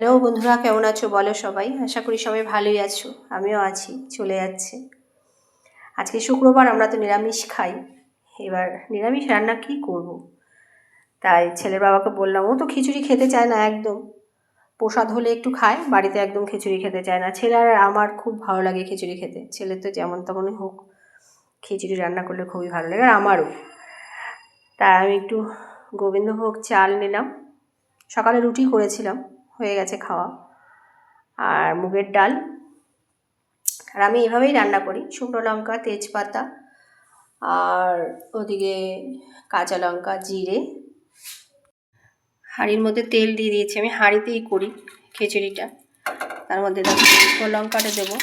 Hello বন্ধুরা, কেমন আছো বলো সবাই? আশা করি সবাই ভালোই আছো, আমিও আছি। চলে যাচ্ছে। আজকে শুক্রবার, আমরা তো নিরামিষ খাই। এবার নিরামিষ রান্না কী করব, তাই ছেলের বাবাকে বললাম। ও তো খিচুড়ি খেতে চায় না একদম, প্রসাদ হলে একটু খায়, বাড়িতে একদম খিচুড়ি খেতে চায় না। ছেলে আর আমার খুব ভালো লাগে খিচুড়ি খেতে। ছেলে তো যেমন তেমনই হোক, খিচুড়ি রান্না করলে খুবই ভালো লাগে, আর আমারও। তাই আমি একটু গোবিন্দভোগ চাল নিলাম। সকালে রুটি করেছিলাম, হয়ে গেছে খাওয়া। আর মুগের ডাল। আর আমি এভাবেই রান্না করি, শুকনো লঙ্কা, তেজপাতা, আর ওদিকে কাঁচা লঙ্কা, জিরে। হাঁড়ির মধ্যে তেল দিয়ে দিয়েছি, আমি হাঁড়িতেই করি খিচুড়িটা। তার মধ্যে শুকনো লঙ্কাটা দেবো।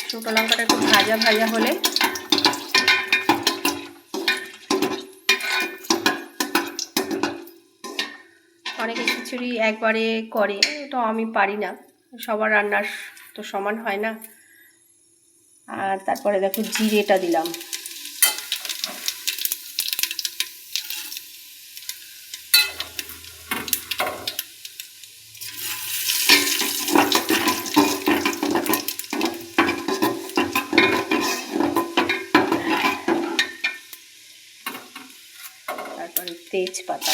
শুকনো লঙ্কাটা একটু ভাজা ভাজা হলে অনেকে খিচুড়ি একবারে করে, তো আমি পারি না, সবার রান্নার তো সমান হয় না। আর তারপরে দেখো জিরেটা দিলাম। তারপরে তেজপাতা।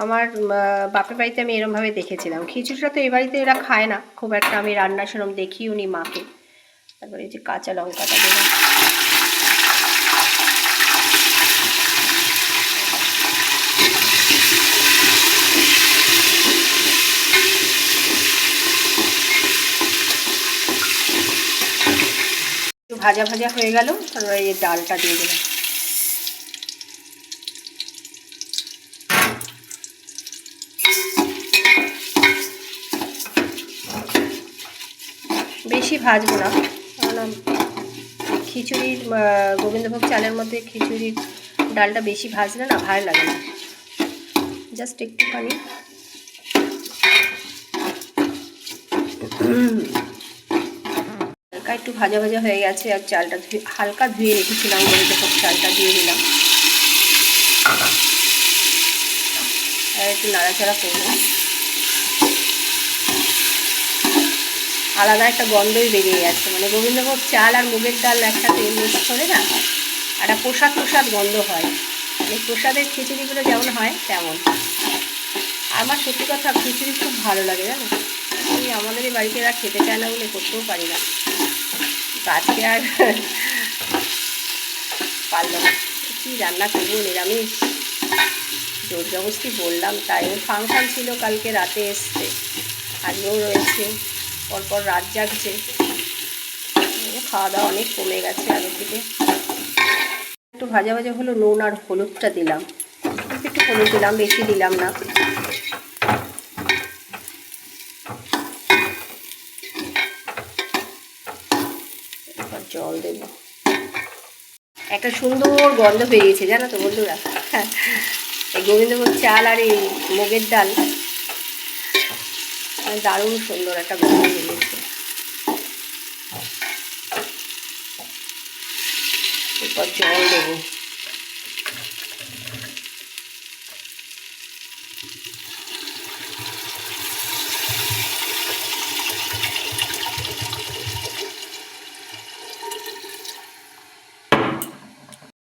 আমার বাপের বাড়িতে আমি এরমভাবে দেখেছিলাম। খিচুড়িটা তো এই বাড়িতে এরা খায় না খুব একটা, আমি রান্না সেরকম দেখিও নি মাকে। তারপরে এই যে কাঁচা লঙ্কাটা দিলাম। একটু ভাজা ভাজা হয়ে গেল, তারপরে এই ডালটা দিয়ে দিলাম। বেশি ভাজবো না, কারণ খিচুড়ির গোবিন্দভোগ চালের মধ্যে খিচুড়ির ডালটা বেশি ভাজলে না ভালো লাগে না। জাস্ট একটুখানি হালকা একটু ভাজা ভাজা হয়ে গেছে। আর চালটা হালকা ধুয়ে রেখেছিলাম, গোবিন্দভোগ চালটা দিয়ে দিলাম। আর একটু নাড়াচাড়া করবো। আলাদা একটা গন্ধই বেরিয়ে যাচ্ছে, মানে গোবিন্দভোগ চাল আর মুগের ডাল একসাথে মিক্স করে না, একটা প্রসাদ প্রসাদ গন্ধ হয়। মানে প্রসাদের খিচুড়িগুলো যেমন হয় তেমন। আমার সত্যি কথা খিচুড়ি খুব ভালো লাগে, জানো। আমি আমাদের এই বাড়িতে এরা খেতে চায় না বলে করতেও পারি না। আজকে আর পারল না, কী রান্না করবো, নিরামিষ। জোর জবস্তি বললাম, তাই ওর ফাংশান ছিল কালকে রাতে, এসছে, আজকেও রয়েছে, পরপর রাত জাগছে। খাওয়া দাওয়া অনেক কমে গেছে আগের দিকে। একটু ভাজা ভাজা হলো, নুন আর হলুদটা দিলাম। একটু হলুদ দিলাম, বেশি দিলাম না। এবার জল দেব। একটা সুন্দর গন্ধ বেরিয়েছে, জানো তো বন্ধুরা। এই গোবিন্দভোগ চাল আর এই মুগের ডাল, দারুণ সুন্দর একটা গন্ধ বেরিয়েছে। এরপর জল দেবো।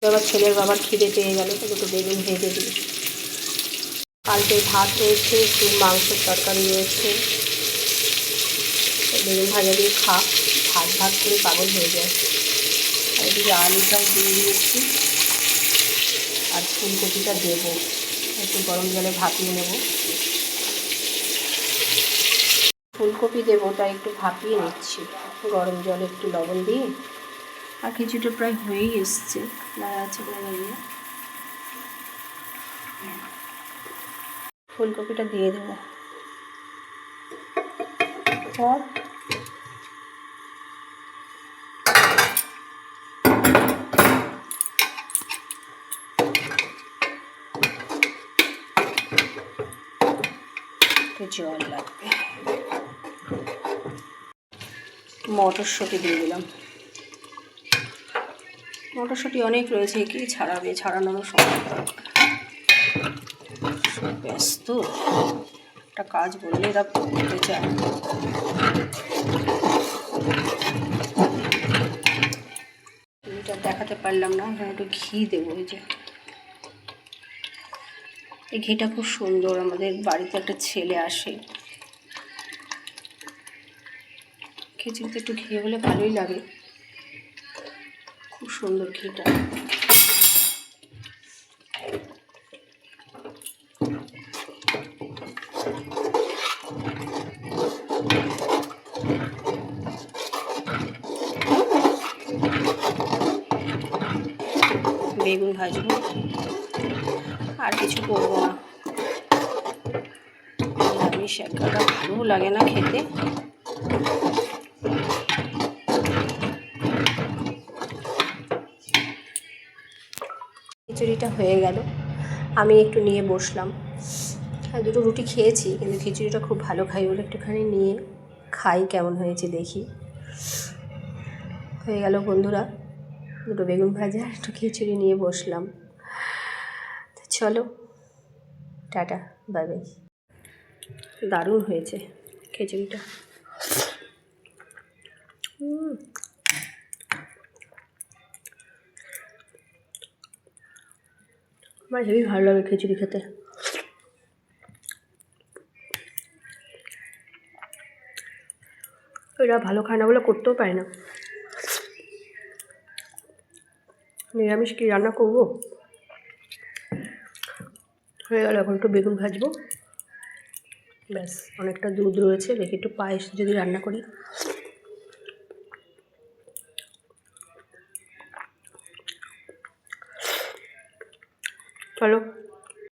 এবার ছেলের বাবার খিদে পেয়ে গেল, তো দুটো বেগুন ভেজে দিই। কালকে ভাত রয়েছে, একটু মাংসের তরকারি রয়েছে, বেগুন ভাজা দিয়ে ভাত ভাত করে পাগল হয়ে যায়। আর এদিকে আলুটাও দিয়ে দিয়েছি, আর ফুলকপিটা দেবো, একটু গরম জলে ভাপিয়ে নেব। ফুলকপি দেবো, তাই একটু ভাপিয়ে নিচ্ছি গরম জলে একটু লবণ দিয়ে। আর কিছুটা প্রায় হয়েই এসছে, নাড়াচাড়া দিয়ে ফুলকপিটা দিয়ে দেবো। পর জল লাগবে। মটরশুঁটি দিয়ে দিলাম। মটরশুঁটি অনেক রয়েছে, কি ছাড়াবে, ছাড়ানোরও সময় ব্যস্ত, একটা কাজ বললে এরা করতে চায়। এটা দেখাতে পারলাম না, একটু ঘি দেবো। এই যে এই ঘিটা খুব সুন্দর, আমাদের বাড়িতে একটা ছেলে আসে, খিচুড়িতে একটু ঘি হলে ভালোই লাগে, খুব সুন্দর ঘিটা। বেগুন ভাজবো, আর কিছু করবো না। নিরামিষ একগাদা ভালো লাগে না খেতে। খিচুড়িটা হয়ে গেল, আমি একটু নিয়ে বসলাম। দুটো রুটি খেয়েছি, কিন্তু খিচুড়িটা খুব ভালো খাই বলে একটুখানি নিয়ে খাই, কেমন হয়েছে দেখি। হয়ে গেল বন্ধুরা, দুটো বেগুন ভাজা, একটু খিচুড়ি নিয়ে বসলাম। চলো, টাটা, বাই বাই। দারুণ হয়েছে খিচুড়িটা। আমার হেবি ভালো লাগে খিচুড়ি খেতে। এরা ভালো খায় না বলে করতেও পারে না। নিরামিষ কি রান্না করবো, হয়ে গেল। এখন একটু বেগুন ভাজবো, ব্যাস। অনেকটা দুধ রয়েছে, দেখি একটু পায়েস যদি রান্না করি। চলো।